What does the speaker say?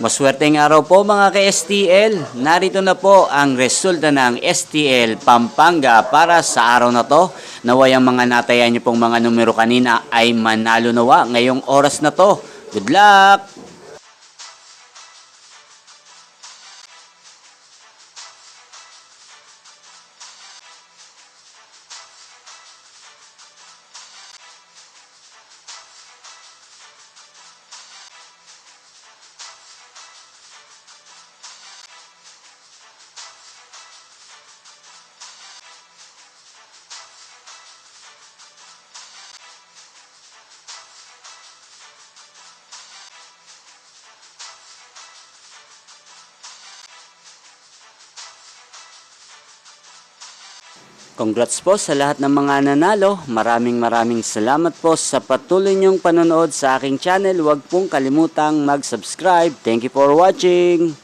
Maswerteng araw po mga ka-STL. Narito na po ang resulta ng STL Pampanga para sa araw na to. Naway ang mga natayan niyo pong mga numero kanina ay manalo nawa ngayong oras na to. Good luck! Congrats po sa lahat ng mga nanalo. Maraming salamat po sa patuloy niyong panonood sa aking channel. Huwag pong kalimutang mag-subscribe. Thank you for watching.